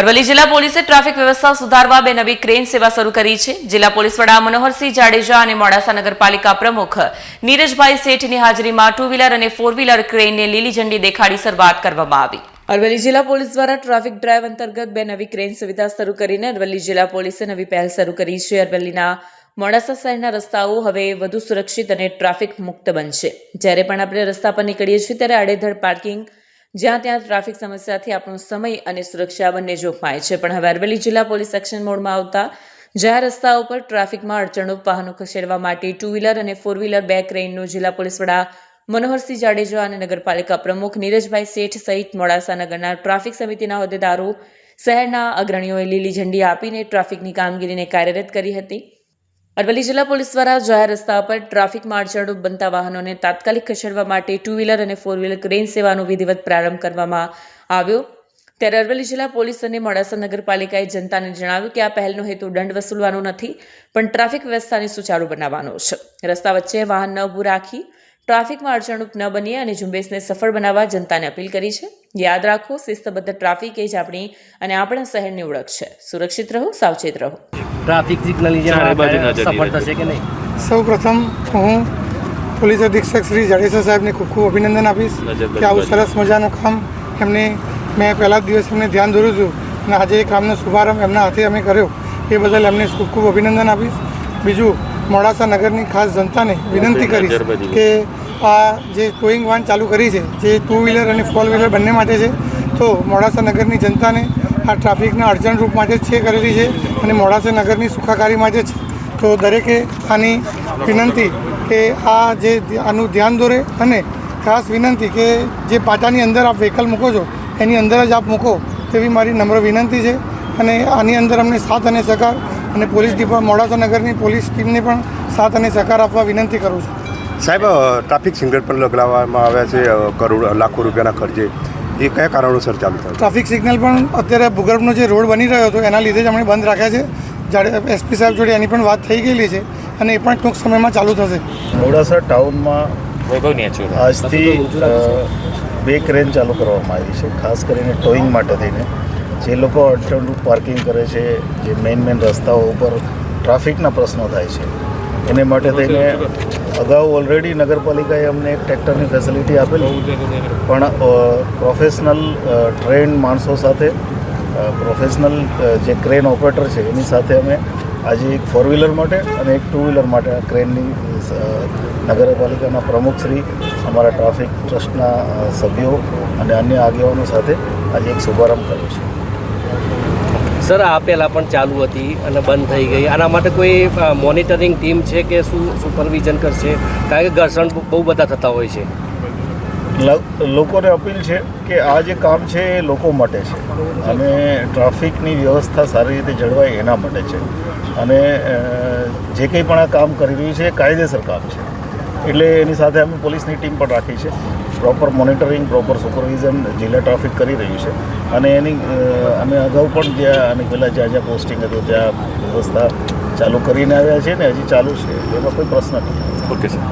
અરવલ્લી જિલ્લા પોલીસે ટ્રાફિક વ્યવસ્થા સુધારવા બે નવી ક્રેન સેવા શરૂ કરી છે। જિલ્લા પોલીસ વડા મનોહરસિંહ જાડેજા અને મોડાસા નગરપાલિકા પ્રમુખ નીરજભાઈ શેઠની હાજરીમાં 2 વ્હીલર અને 4 વ્હીલર ક્રેનને લીલી ઝંડી દેખાડી શરૂઆત કરવામાં આવી। અરવલ્લી જિલ્લા પોલીસ દ્વારા ટ્રાફિક ડ્રાઈવ અંતર્ગત બે નવી ક્રેન સુવિધા શરૂ કરીને અરવલ્લી જિલ્લા પોલીસે નવી પહેલ શરૂ કરી છે। અરવલ્લીના મોડાસા શહેરના રસ્તાઓ હવે વધુ સુરક્ષિત અને ટ્રાફિક મુક્ત બનશે। જ્યારે પણ આપણે રસ્તા પર નીકળીએ છીએ ત્યારે આડેધડ પાર્કિંગ જ્યાં ત્યાં ટ્રાફિક સમસ્યાથી આપણો સમય અને સુરક્ષા બંને જોખમાય છે। પણ હવે અરવલ્લી જિલ્લા પોલીસ એક્શન મોડમાં આવતા જાહેર રસ્તાઓ પર ટ્રાફિકમાં અડચણરૂપ વાહનો ખસેડવા માટે 2 વ્હીલર અને 4 વ્હીલર બે ક્રેનનું જિલ્લા પોલીસ વડા મનોહરસિંહ જાડેજા અને નગરપાલિકા પ્રમુખ નીરજભાઈ શેઠ સહિત મોડાસા નગરના ટ્રાફિક સમિતિના હોદ્દેદારો શહેરના અગ્રણીઓએ લીલી ઝંડી આપીને ટ્રાફિકની કામગીરીને કાર્યરત કરી હતી। અરવલ્લી જિલ્લા પોલીસ દ્વારા જાહેર રસ્તા પર ટ્રાફિકમાં અડચણરૂપ બનતા વાહનોને તાત્કાલિક ખસેડવા માટે 2 વ્હીલર અને 4 વ્હીલર ક્રેન સેવાનો વિધિવત પ્રારંભ કરવામાં આવ્યો। ત્યારે અરવલ્લી જિલ્લા પોલીસ અને મોડાસા નગરપાલિકાએ જનતાને જણાવ્યું કે આ પહેલનો હેતુ દંડ વસૂલવાનો નથી, પણ ટ્રાફિક વ્યવસ્થાને સુચારુ બનાવવાનો છે। રસ્તા વચ્ચે વાહન ન ઊભું રાખી ટ્રાફિકમાં અડચણરૂપ ન બનીએ અને ઝુંબેશને સફળ બનાવવા જનતાને અપીલ કરી છે। યાદ રાખો, શિસ્તબદ્ધ ટ્રાફિક એ જ આપણી અને આપણા શહેરની ઓળખ છે। સુરક્ષિત રહો, સાવચેત રહો। ટ્રાફિક સિગ્નલની જેમ સફળ થશે કે નહીં? સૌપ્રથમ હું પોલીસ અધિક્ષક શ્રી જાડેજા સાહેબને ખૂબ ખૂબ અભિનંદન આપીશ કે આવું સરસ મજાનું કામ એમને મેં પહેલા જ દિવસ એમને ધ્યાન દોર્યું હતું અને આજે એ કામનો શુભારંભ એમના હાથે અમે કર્યો એ બદલ એમને ખૂબ ખૂબ અભિનંદન આપીશ। બીજું, મોડાસા નગરની ખાસ જનતાને વિનંતી કરીશ કે આ જે ટોઈંગ વાન ચાલુ કરી છે જે 2 વ્હીલર અને 4 વ્હીલર બંને માટે છે, તો મોડાસા નગરની જનતાને આ ટ્રાફિકના અડચણરૂપ માટે જ છે કરેલી છે અને મોડાસા નગરની સુખાકારી માટે છે। તો દરેકે આની વિનંતી કે આનું ધ્યાન દોરે અને ખાસ વિનંતી કે જે પાટાની અંદર આપ વ્હીકલ મૂકો છો એની અંદર જ આપ મૂકો તેવી મારી નમ્ર વિનંતી છે। અને આની અંદર અમને સાથ અને સહકાર અને પોલીસ મોડાસા નગરની પોલીસ ટીમને પણ સાથ અને સહકાર આપવા વિનંતી કરું છું। સાહેબ, ટ્રાફિક સિગ્નલ પણ લગાવવામાં આવ્યા છે લાખો રૂપિયાના ખર્ચે, એ કયા કારણોસર ચાલુ થાય? ટ્રાફિક સિગ્નલ પણ અત્યારે ભૂગર્ભનો જે રોડ બની રહ્યો હતો એના લીધે જ અમે બંધ રાખ્યા છે। એસપી સાહેબ જોડે એની પણ વાત થઈ ગયેલી છે અને એ પણ ટૂંક સમયમાં ચાલુ થશે। મોડાસા ટાઉનમાં આજથી 2 ક્રેન ચાલુ કરવામાં આવી છે, ખાસ કરીને ટોઈંગ માટે થઈને। જે લોકો અડચણરૂપ પાર્કિંગ કરે છે, જે મેઇન રસ્તાઓ ઉપર ટ્રાફિકના પ્રશ્નો થાય છે, એને માટે થઈને અગાઉ ઓલરેડી નગરપાલિકાએ અમને એક ટ્રેક્ટરની ફેસિલિટી આપેલી, પણ પ્રોફેશનલ ટ્રેન્ડ માણસો સાથે પ્રોફેશનલ જે ક્રેન ઓપરેટર છે એની સાથે અમે આજે એક 4 વ્હીલર માટે અને એક 2 વ્હીલર માટે આ ક્રેનની નગરપાલિકાના પ્રમુખશ્રી, અમારા ટ્રાફિક ટ્રસ્ટના સભ્યો અને અન્ય આગેવાનો સાથે આજે એક શુભારંભ કર્યો છે। સર, આ પહેલાં પણ ચાલુ હતી અને બંધ થઈ ગઈ, આના માટે કોઈ મોનિટરિંગ ટીમ છે કે શું સુપરવિઝન કરશે? કારણ કે ઘર્ષણ બહુ બધા થતા હોય છે। લોકોને અપીલ છે કે આ જે કામ છે એ લોકો માટે છે અને ટ્રાફિકની વ્યવસ્થા સારી રીતે જળવાય એના માટે છે અને જે કંઈ પણ આ કામ કરી રહ્યું છે એ કાયદેસર કામ છે, એટલે એની સાથે અમે પોલીસની ટીમ પણ રાખી છે। પ્રોપર મોનિટરિંગ, પ્રોપર સુપરવિઝન જિલ્લા ટ્રાફિક કરી રહ્યું છે અને એની અમે અગાઉ પણ અને પહેલાં જ્યાં પોસ્ટિંગ હતું ત્યાં વ્યવસ્થા ચાલુ કરીને આવ્યા છે ને હજી ચાલુ છે, એમાં કોઈ પ્રશ્ન નથી। Okay sir.